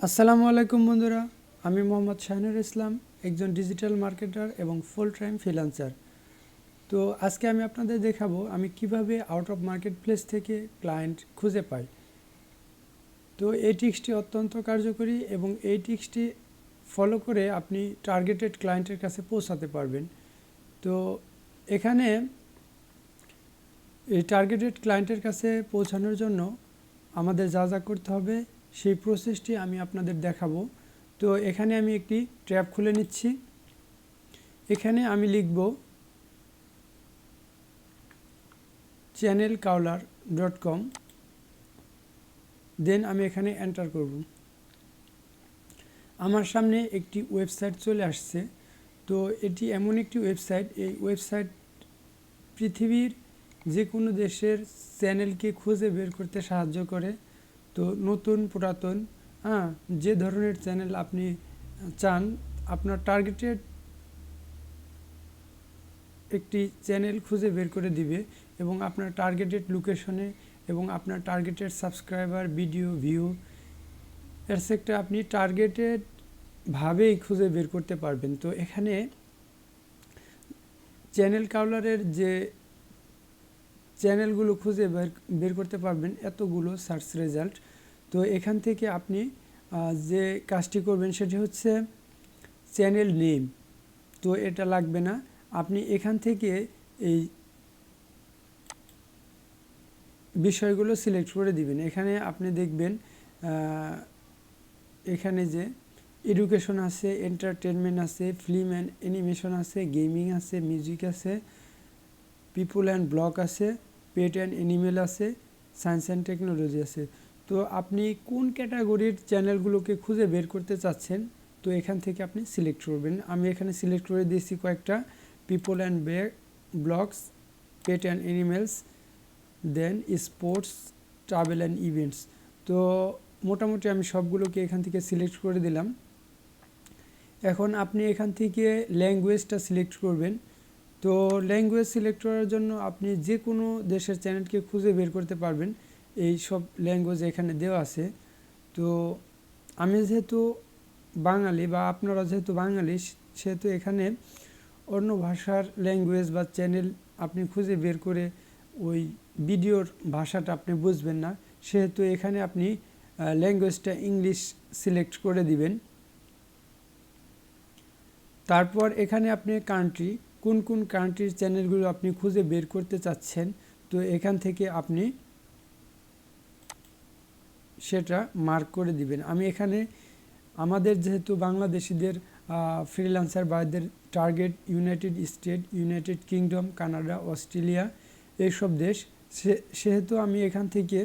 আসসালামু আলাইকুম বন্ধুরা, আমি মোহাম্মদ শাহিনুর ইসলাম, একজন ডিজিটাল মার্কেটার এবং ফুল টাইম ফ্রিল্যান্সার। তো আজকে আমি আপনাদের দেখাবো আমি কিভাবে আউট অফ মার্কেট প্লেস থেকে ক্লায়েন্ট খুঁজে পাই। তো এই ট্রিক্সটি অত্যন্ত কার্যকরী এবং এই ট্রিক্সটি ফলো করে আপনি টার্গেটেড ক্লায়েন্টের কাছে পৌঁছাতে পারবেন। তো এখানে এই টার্গেটেড ক্লায়েন্টের কাছে পৌঁছানোর জন্য আমাদের যা যা করতে হবে সেই প্রসেসটি আমি আপনাদের দেখাবো। তো এখানে আমি একটি ট্যাব খুলে নিচ্ছি। এখানে আমি লিখব channelcrawler.com, দেন আমি এখানে এন্টার করব। আমার সামনে একটি ওয়েবসাইট চলে আসছে। তো এটি এমন একটি ওয়েবসাইট, এই ওয়েবসাইট পৃথিবীর যে কোনো দেশের চ্যানেলকে খুঁজে বের করতে সাহায্য করে। তো নতুন পুরাতন যে ধরনের চ্যানেল আপনি চান, আপনার টার্গেটেড একটি চ্যানেল খুঁজে বের করে দিবে এবং আপনার টার্গেটেড লোকেশনে এবং আপনার targeted subscriber, video view etcetera আপনি টার্গেটেড ভাবেই খুঁজে বের করতে পারবেন। তো এখানে চ্যানেল ক্রাউলারের যে চ্যানেলগুলো খুঁজে বের করতে পারবেন এতগুলো সার্চ রেজাল্ট। তো এখান থেকে আপনি যে কাজটি করবেন সেটি হচ্ছে চ্যানেল নেম। তো এটা লাগবে না, আপনি এখান থেকে এই বিষয়গুলো সিলেক্ট করে দিবেন। এখানে আপনি দেখবেন এখানে যে এডুকেশন আছে, এন্টারটেনমেন্ট আছে, ফিল্ম অ্যান্ড অ্যানিমেশন আছে, গেমিং আছে, মিউজিক আছে, পিপুল অ্যান্ড ব্লগ আছে, পেট অ্যান্ড অ্যানিমেল আছে, সায়েন্স অ্যান্ড টেকনোলজি আছে। তো আপনি কোন ক্যাটাগরির চ্যানেলগুলোকে খুঁজে বের করতে চাচ্ছেন, তো এখান থেকে আপনি সিলেক্ট করবেন। আমি এখানে সিলেক্ট করে দিয়েছি কয়েকটা: people and blogs, pet and animals, then sports, travel and events. তো মোটামুটি আমি সবগুলোকে এখান থেকে সিলেক্ট করে দিলাম। এখন আপনি এখান থেকে ল্যাঙ্গুয়েজটা সিলেক্ট করবেন। তো ল্যাঙ্গুয়েজ সিলেক্ট করার জন্য আপনি যে কোনো দেশের চ্যানেলকে খুঁজে বের করতে পারবেন, এই সব ল্যাঙ্গুয়েজ এখানে দেওয়া আছে। তো আমি যেহেতু বাঙালি বা আপনারা যেহেতু বাঙালি, সেহেতু এখানে অন্য ভাষার ল্যাঙ্গুয়েজ বা চ্যানেল আপনি খুঁজে বের করে ওই ভিডিওর ভাষাটা আপনি বুঝবেন না, সেহেতু এখানে আপনি ল্যাঙ্গুয়েজটা ইংলিশ সিলেক্ট করে দিবেন। তারপর এখানে আপনি কান্ট্রি, কোন কোন কান্ট্রির চ্যানেলগুলো আপনি খুঁজে বের করতে চাচ্ছেন, তো এখান থেকে আপনি সেটা মার্ক করে দিবেন। আমি এখানে আমাদের যেহেতু বাংলাদেশিদের ফ্রিল্যান্সার বাইদের target United State, United Kingdom, Canada, Australia এইসব দেশ, সেহেতু আমি এখান থেকে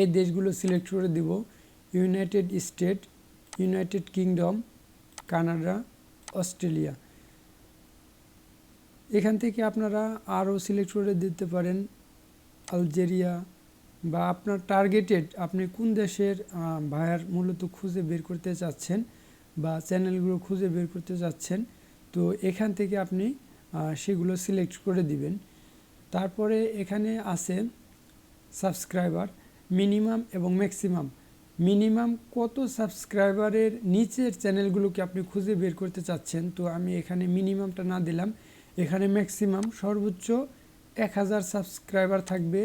এই দেশগুলো সিলেক্ট করে দিব: United State, United Kingdom, Canada, Australia. এখান থেকে আপনারা আরও সিলেক্ট করে দিতে পারেন আলজেরিয়া, বা আপনার টার্গেটেড আপনি কোন দেশের বায়ার মূলত খুঁজে বের করতে চাচ্ছেন বা চ্যানেলগুলো খুঁজে বের করতে চাচ্ছেন, তো এখান থেকে আপনি সেগুলো সিলেক্ট করে দিবেন। তারপরে এখানে আছে সাবস্ক্রাইবার, মিনিমাম এবং ম্যাক্সিমাম। মিনিমাম কত সাবস্ক্রাইবারের নিচের চ্যানেলগুলোকে আপনি খুঁজে বের করতে চাচ্ছেন, তো আমি এখানে মিনিমামটা না দিলাম, এখানে ম্যাক্সিমাম সর্বোচ্চ 1000 সাবস্ক্রাইবার থাকবে,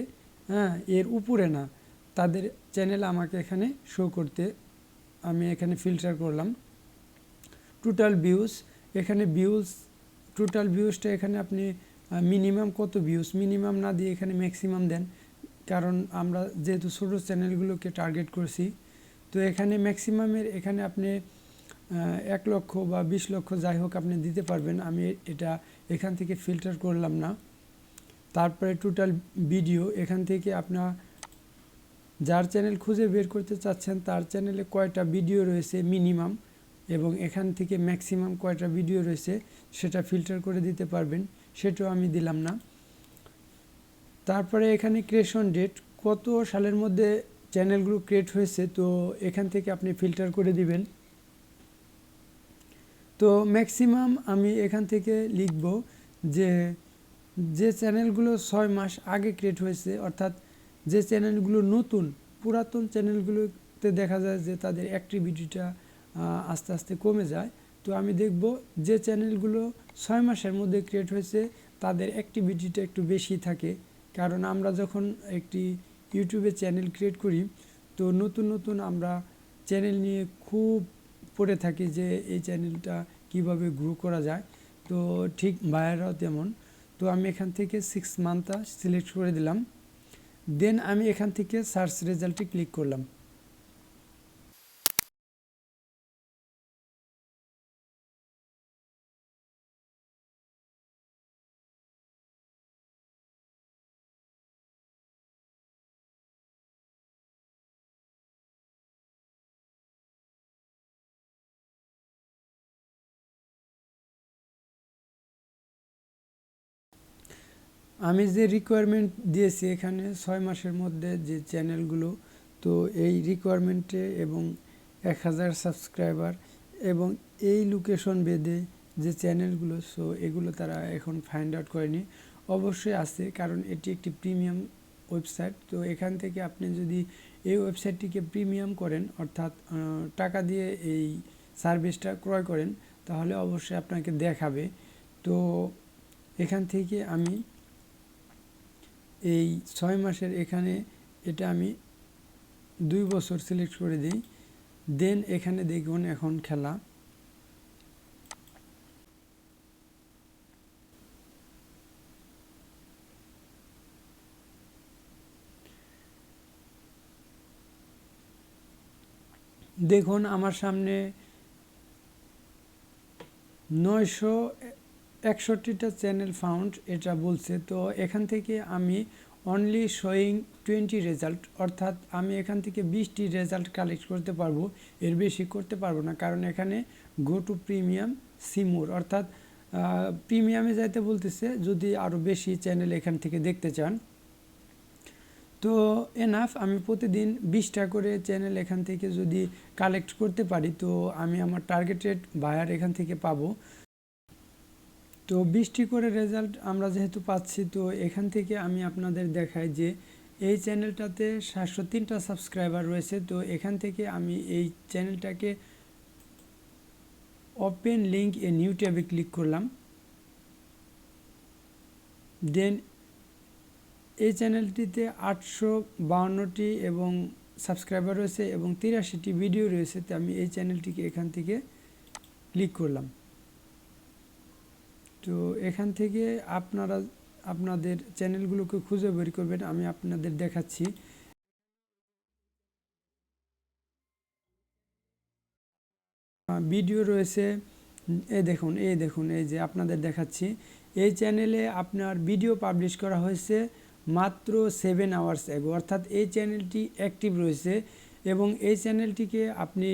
এর উপরে না, তাদের চ্যানেল আমাকে এখানে শো করতে আমি এখানে ফিল্টার করলাম। টোটাল ভিউজ, এখানে ভিউজ টোটাল ভিউজটা এখানে আপনি মিনিমাম কত ভিউজ, মিনিমাম না দিয়ে এখানে ম্যাক্সিমাম দেন, কারণ আমরা যেহেতু ছোটো চ্যানেলগুলোকে টার্গেট করছি। তো এখানে ম্যাক্সিমামের এখানে আপনি 1 লক্ষ বা 20 লক্ষ যাই হোক আপনি দিতে পারবেন, আমি এটা এখান থেকে ফিল্টার করলাম না। তারপরে টোটাল ভিডিও, এখান থেকে আপনার যার চ্যানেল খুঁজে বের করতে চাচ্ছেন তার চ্যানেলে কয়টা ভিডিও রয়েছে মিনিমাম, এবং এখান থেকে ম্যাক্সিমাম কয়টা ভিডিও রয়েছে সেটা ফিল্টার করে দিতে পারবেন, সেটাও আমি দিলাম না। তারপরে এখানে ক্রিয়েশন ডেট, কত সালের মধ্যে চ্যানেলগুলো ক্রিয়েট হয়েছে, তো এখান থেকে আপনি ফিল্টার করে দিবেন। তো ম্যাক্সিমাম আমি এখান থেকে লিখব যে চ্যানেলগুলো 6 মাস আগে ক্রিয়েট হয়েছে, অর্থাৎ যে চ্যানেলগুলো নতুন, পুরাতন চ্যানেলগুলো থাকতে দেখা যায় যে তাদের অ্যাক্টিভিটিটা আস্তে আস্তে কমে যায়। তো আমি দেখব যে চ্যানেলগুলো 6 মাসের মধ্যে ক্রিয়েট হয়েছে তাদের অ্যাক্টিভিটিটা একটু বেশি থাকে, কারণ আমরা যখন একটি ইউটিউবে চ্যানেল ক্রিয়েট করি তো নতুন নতুন আমরা চ্যানেল নিয়ে খুব পড়ে থাকি যে এই চ্যানেলটা কিভাবে গ্রো করা যায়। তো ঠিক বায়াররাও তেমন। তো আমি এখান থেকে 6 মান্থটা সিলেক্ট করে দিলাম। দেন আমি এখান থেকে সার্চ রেজাল্টে ক্লিক করলাম। আমি যে রিকোয়ারমেন্ট দিয়েছি এখানে 6 মাসের মধ্যে যে চ্যানেলগুলো, তো এই রিকোয়ারমেন্টে এবং 1000 সাবস্ক্রাইবার এবং এই লোকেশন ভেদে যে চ্যানেলগুলো, সো এগুলো তারা এখন ফাইন্ড আউট করেনি। অবশ্যই আছে, কারণ এটি একটি প্রিমিয়াম ওয়েবসাইট। তো এখান থেকে আপনি যদি এই ওয়েবসাইটটিকে প্রিমিয়াম করেন, অর্থাৎ টাকা দিয়ে এই সার্ভিসটা ক্রয় করেন, তাহলে অবশ্যই আপনাকে দেখাবে। তো এখান থেকে আমি এই 6 মাসের এখানে এটা আমি 2 বছর সিলেক্ট করে দিই। দেন এখানে দেখুন এখন খেলা। দেখুন আমার সামনে 961টা চ্যানেল ফাউন্ড এটা বলছে। তো এখান থেকে আমি অনলি শোয়িং 20 রেজাল্ট, অর্থাৎ আমি এখান থেকে 20টি রেজাল্ট কালেক্ট করতে পারবো, এর বেশি করতে পারবো না, কারণ এখানে গো টু প্রিমিয়াম সিমোর, অর্থাৎ প্রিমিয়ামে যাইতে বলতেছে যদি আরও বেশি চ্যানেল এখান থেকে দেখতে চান। তো এনাফ, আমি প্রতিদিন 20টা করে চ্যানেল এখান থেকে যদি কালেক্ট করতে পারি তো আমি আমার টার্গেটেড বায়ার এখান থেকে পাবো। তো 20টি করে রেজাল্ট আমরা যেহেতু পাচ্ছি, তো এখান থেকে আমি আপনাদের দেখাই যে এই চ্যানেলটাতে 703টা সাবস্ক্রাইবার রয়েছে। তো এখান থেকে আমি এই চ্যানেলটাকে ওপেন লিঙ্ক এ নিউ ট্যাবে ক্লিক করলাম। দেন এই চ্যানেলটিতে 852টি এবং সাবস্ক্রাইবার রয়েছে এবং 83টি ভিডিও রয়েছে। তো আমি এই চ্যানেলটিকে এখান থেকে ক্লিক করলাম। তো এখান থেকে আপনারা আপনাদের চ্যানেলগুলোকে খুঁজে বের করবেন, আমি আপনাদের দেখাচ্ছি। ভিডিও রয়েছে, এই দেখুন এই যে আপনাদের দেখাচ্ছি। এই চ্যানেলে আপনার ভিডিও পাবলিশ করা হয়েছে মাত্র 7 আওয়ার্স এগো, অর্থাৎ এই চ্যানেলটি অ্যাক্টিভ রয়েছে এবং এই চ্যানেলটিকে আপনি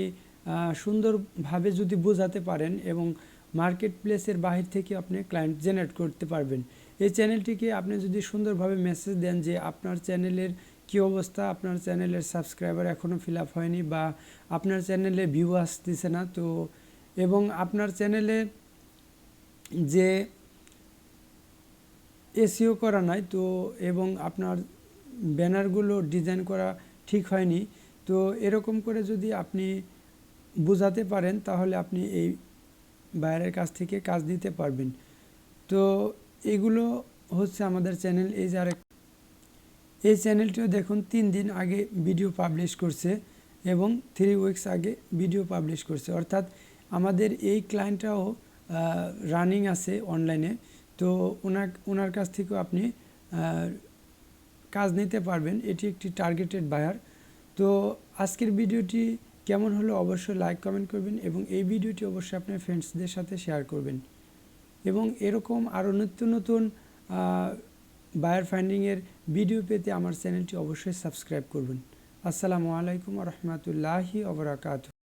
সুন্দরভাবে যদি বোঝাতে পারেন এবং মার্কেট প্লেসের বাহির থেকে আপনি ক্লায়েন্ট জেনারেট করতে পারবেন। এই চ্যানেলটিকে আপনি যদি সুন্দরভাবে মেসেজ দেন যে আপনার চ্যানেলের কী অবস্থা, আপনার চ্যানেলের সাবস্ক্রাইবার এখনও ফিল আপ হয়নি বা আপনার চ্যানেলে ভিউ আসতেছে না, তো এবং আপনার চ্যানেলে যে এসইও করা নাই, তো এবং আপনার ব্যানারগুলো ডিজাইন করা ঠিক হয়নি, তো এরকম করে যদি আপনি বোঝাতে পারেন তাহলে আপনি এই বাইরের কাছ থেকে কাজ দিতে পারবেন। তো এগুলো হচ্ছে আমাদের চ্যানেল। এই যে এই চ্যানেলটিও দেখুন 3 দিন আগে ভিডিও পাবলিশ করছে এবং 3 উইকস আগে ভিডিও পাবলিশ করছে, অর্থাৎ আমাদের এই ক্লায়েন্টটাও রানিং আছে অনলাইনে। তো ওনার কাছ থেকেও আপনি কাজ নিতে পারবেন, এটি একটি টার্গেটেড বায়ার। তো আজকের ভিডিওটি কেমন হলো অবশ্যই লাইক কমেন্ট করবেন এবং এই ভিডিওটি অবশ্যই আপনার ফ্রেন্ডসদের সাথে শেয়ার করবেন এবং এরকম আরও নিত্য নতুন বায়ার ফাইন্ডিংয়ের ভিডিও পেতে আমার চ্যানেলটি অবশ্যই সাবস্ক্রাইব করবেন। আসসালামু আলাইকুম ওয়া রাহমাতুল্লাহি ওয়া বারাকাতুহু।